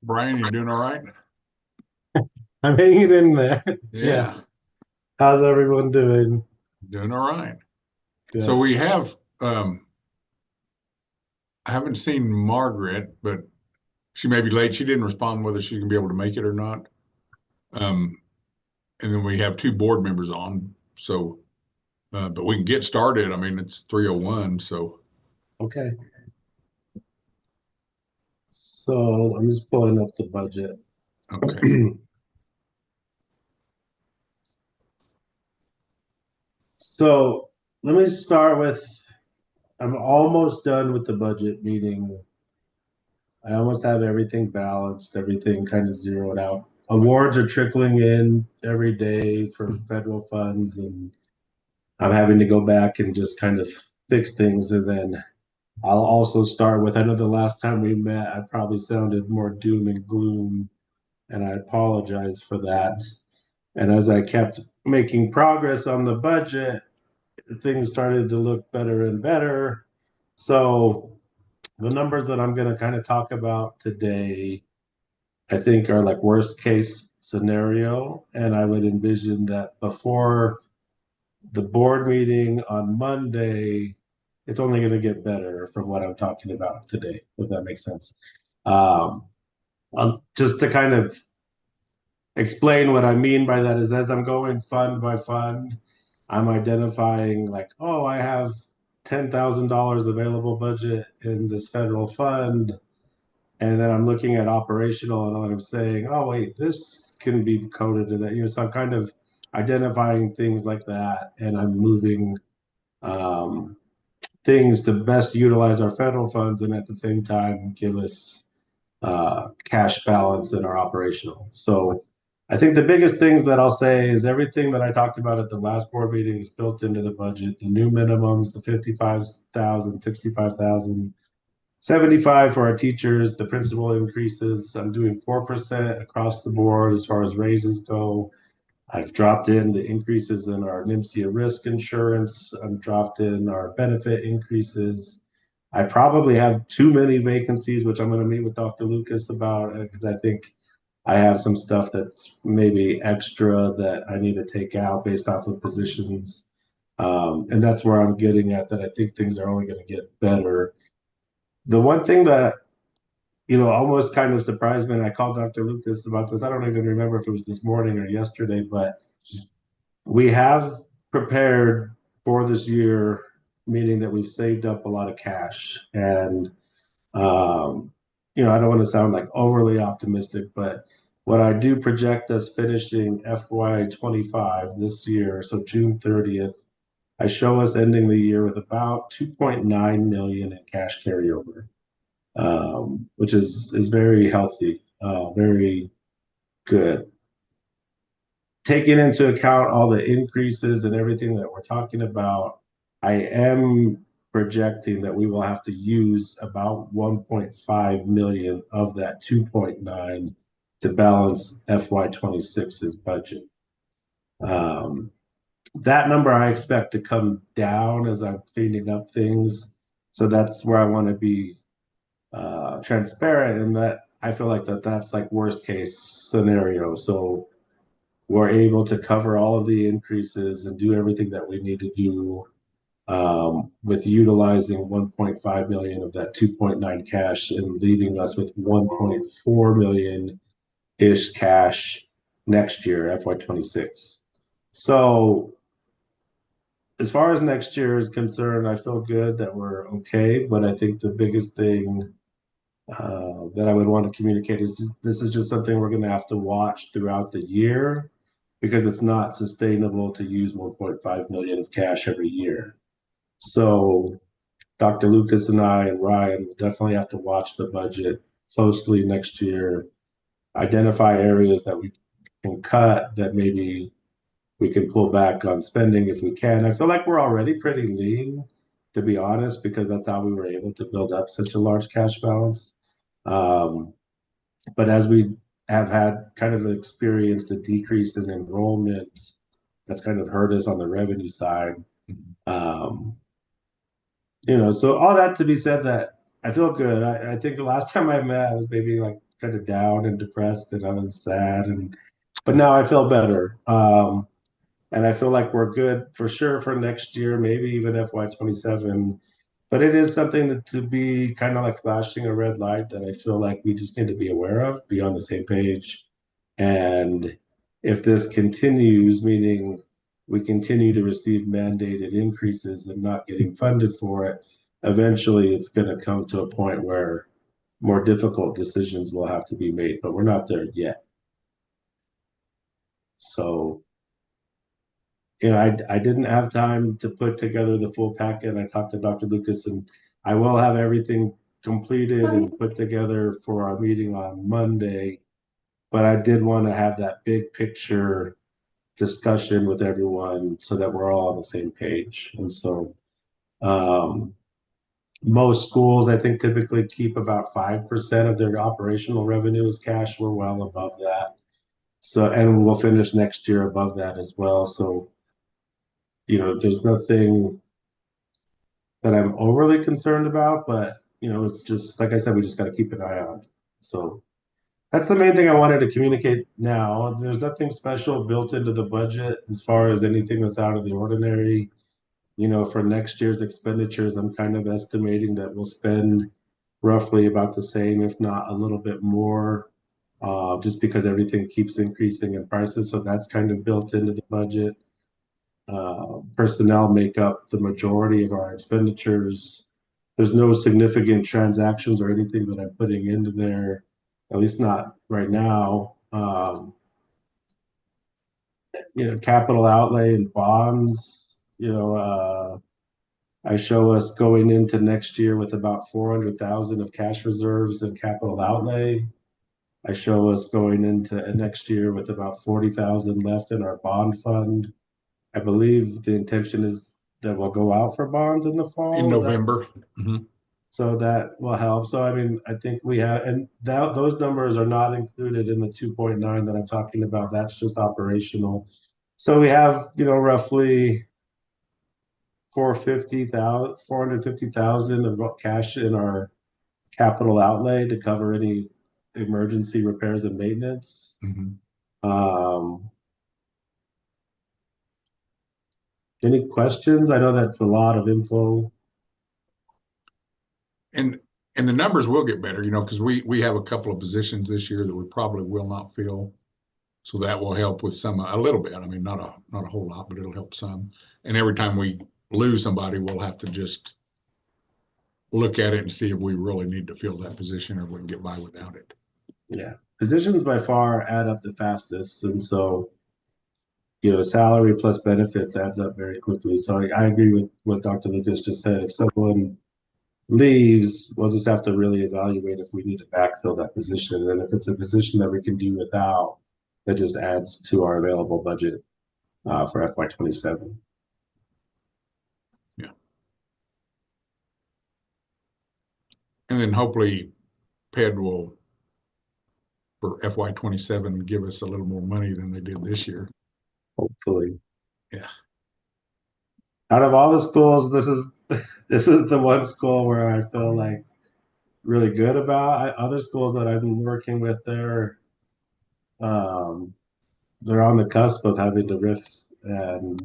Brian, you doing all right? I'm hanging in there. Yes. Yeah, How's everyone doing? doing all right. So Good. we have I haven't seen Margaret, but she may be late. She didn't respond whether she can be able to make it or not. Um, and then we have two board members on. So but we can get started. I mean, it's 3:01, so Okay. So I'm just pulling up the budget. okay. So let me start with I'm almost done with the budget meeting. I almost have everything balanced, everything kind of zeroed out. Awards are trickling in every day for federal funds, and I'm having to go back and just kind of fix things. And then I'll also start with I know the last time we met, I probably sounded more doom and gloom, and I apologize for that. And as I kept making progress on the budget, things started to look better and better. So the numbers that I'm going to kind of talk about today, I think are like worst case scenario. And I would envision that before the board meeting on Monday, it's only going to get better from what I'm talking about today, if that makes sense. Um, just to kind of explain what I mean by that is as I'm going fund by fund, I'm identifying like, oh, I have $10,000 available budget in this federal fund. And then I'm looking at operational and I'm saying, oh, wait, this can be coded to that. So I'm kind of identifying things like that. And I'm moving um, things to best utilize our federal funds and at the same time give us cash balance in our operational. So I think the biggest things that I'll say is everything that I talked about at the last board meeting is built into the budget. The new minimums, the 55,000, 65,000, 75 for our teachers, the principal increases. I'm doing 4% across the board as far as raises go. I've dropped in the increases in our NIMSIA risk insurance. I've dropped in our benefit increases. I probably have too many vacancies, which I'm going to meet with Dr. Lucas about because I think I have some stuff that's maybe extra that I need to take out based off of positions. And that's where I'm getting at that I think things are only going to get better. The one thing that almost kind of surprised me, and I called Dr. Lucas about this. I don't even remember if it was this morning or yesterday, but we have prepared for this year, meaning that we've saved up a lot of cash. And, um, I don't want to sound like overly optimistic, but what I do project us finishing FY25 this year, so June 30th, I show us ending the year with about 2.9 million in cash carryover, which is very healthy, very good. Taking into account all the increases and everything that we're talking about, I am projecting that we will have to use about 1.5 million of that 2.9 to balance FY26's budget. Um, that number I expect to come down as I'm cleaning up things. So that's where I want to be transparent in that I feel like that's like worst case scenario. So we're able to cover all of the increases and do everything that we need to do with utilizing 1.5 million of that 2.9 cash and leaving us with 1.4 million ish cash next year, FY26. So as far as next year is concerned, I feel good that we're okay. But I think the biggest thing that I would want to communicate is this is just something we're going to have to watch throughout the year because it's not sustainable to use 1.5 million of cash every year. So Dr. Lucas and I and Ryan will definitely have to watch the budget closely next year, identify areas that we can cut that maybe we can pull back on spending if we can. I feel like we're already pretty lean, to be honest, because that's how we were able to build up such a large cash balance. Um, but as we have had kind of experienced a decrease in enrollment, that's kind of hurt us on the revenue side. Um, so all that to be said that I feel good. I think the last time I met, I was maybe like kind of down and depressed, and I was sad, but now I feel better. And I feel like we're good for sure for next year, maybe even FY27. But it is something to be kind of like flashing a red light that I feel like we just need to be aware of, be on the same page. And if this continues, meaning we continue to receive mandated increases and not getting funded for it, eventually it's going to come to a point where more difficult decisions will have to be made, but we're not there yet. So I didn't have time to put together the full packet. I talked to Dr. Lucas, and I will have everything completed and put together for our meeting on Monday. But I did want to have that big picture discussion with everyone so that we're all on the same page. And so um, most schools, I think, typically keep about 5% of their operational revenue as cash. We're well above that. So, and we'll finish next year above that as well. So, there's nothing that I'm overly concerned about, but it's just like I said, we just got to keep an eye on. So that's the main thing I wanted to communicate now. There's nothing special built into the budget as far as anything that's out of the ordinary. For next year's expenditures, I'm kind of estimating that we'll spend roughly about the same, if not a little bit more, just because everything keeps increasing in prices. So that's kind of built into the budget. Personnel make up the majority of our expenditures. There's no significant transactions or anything that I'm putting into there, at least not right now. Capital outlay and bonds, I show us going into next year with about 400,000 of cash reserves and capital outlay. I show us going into next year with about 40,000 left in our bond fund. I believe the intention is that we'll go out for bonds in the fall. In November. Mm-hmm. So that will help. So I mean, I think we have, and those numbers are not included in the 2.9 that I'm talking about. That's just operational. So we have, roughly 450,000 of cash in our capital outlay to cover any emergency repairs and maintenance. Mm-hmm. Any questions? I know that's a lot of info. And the numbers will get better, because we have a couple of positions this year that we probably will not fill. So that will help with a little bit. I mean, not a whole lot, but it'll help some. And every time we lose somebody, we'll have to just look at it and see if we really need to fill that position or we can get by without it. Yeah. Positions by far add up the fastest. And so, salary plus benefits adds up very quickly. So I agree with what Dr. Lucas just said. If someone leaves, we'll just have to really evaluate if we need to backfill that position. And if it's a position that we can do without, that just adds to our available budget for FY27. Yeah. And then hopefully PED will, for FY27, give us a little more money than they did this year. Hopefully. Yeah. Out of all the schools, this is the one school where I feel like really good about. Other schools that I've been working with, they're on the cusp of having to riff, and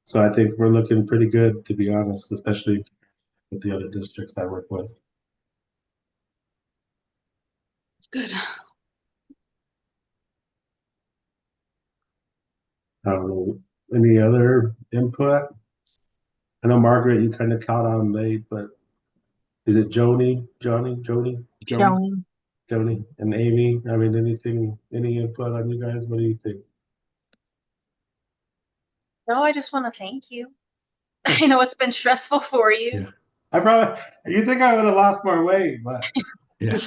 so I think we're looking pretty good, to be honest, especially with the other districts I work with. Good. I don't know, any other input? I know Margaret, you kind of caught on late, but is it Joni, Joni? and Amy? I mean, any input on you guys? What do you think? No, I just want to thank you. I know it's been stressful for you. Yeah. You think I would have lost more weight, but Yeah.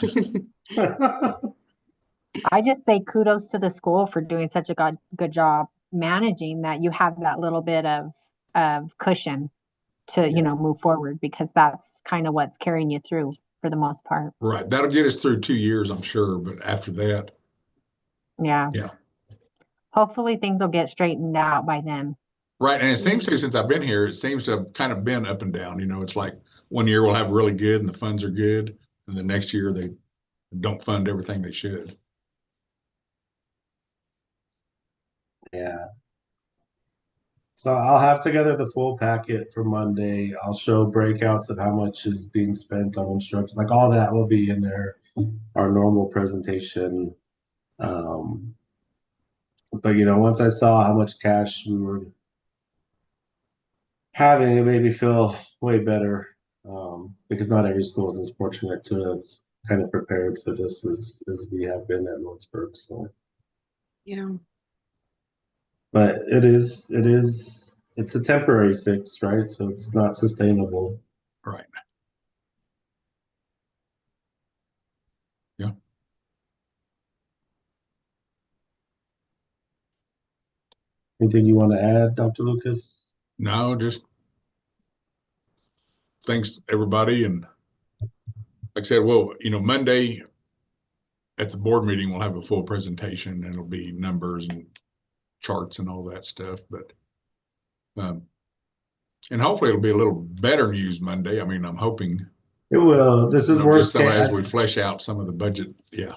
I just say kudos to the school for doing such a good job managing that. You have that little bit of cushion to, move forward, because that's kind of what's carrying you through for the most part. Right. That'll get us through 2 years, I'm sure. But after that. Yeah. Yeah. Hopefully things will get straightened out by then. Right. And it seems to, since I've been here, it seems to have kind of been up and down. It's like one year we'll have really good and the funds are good. And the next year they don't fund everything they should. Yeah. So I'll have together the full packet for Monday. I'll show breakouts of how much is being spent on instruction. Like all that will be in there, our normal presentation. But once I saw how much cash we were having, it made me feel way better. Because not every school is as fortunate to have kind of prepared for this as we have been at Lordsburg. So, Yeah. but it's a temporary fix, right? So it's not sustainable. Right. Yeah. Anything you want to add, Dr. Lucas? No, just thanks everybody. And like I said, well, Monday at the board meeting, we'll have a full presentation and it'll be numbers and charts and all that stuff. But, and hopefully it'll be a little better news Monday. I mean, I'm hoping. It will. This is worst just case. as we flesh out some of the budget. Yeah.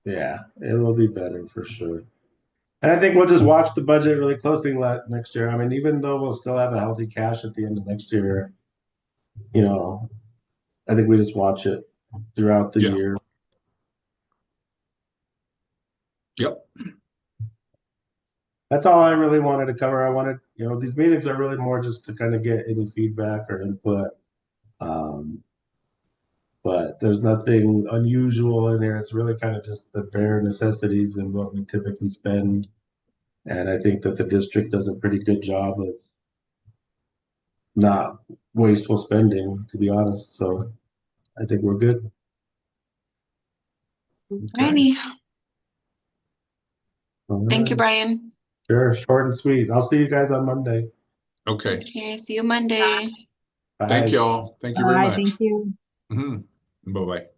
Yeah, it will be better for sure. And I think we'll just watch the budget really closely next year. I mean, even though we'll still have a healthy cash at the end of next year, I think we just watch it throughout the Yeah. year. Yep. That's all I really wanted to cover. I wanted, these meetings are really more just to kind of get any feedback or input. But there's nothing unusual in there. It's really kind of just the bare necessities and what we typically spend. And I think that the district does a pretty good job of not wasteful spending, to be honest. So I think we're good. Alrighty. All Thank you, right. Brian. Sure, short and sweet. I'll see you guys on Monday. Okay. Okay, see you Monday. Bye. Thank y'all. Thank you All very right, much. thank you. Bye-bye.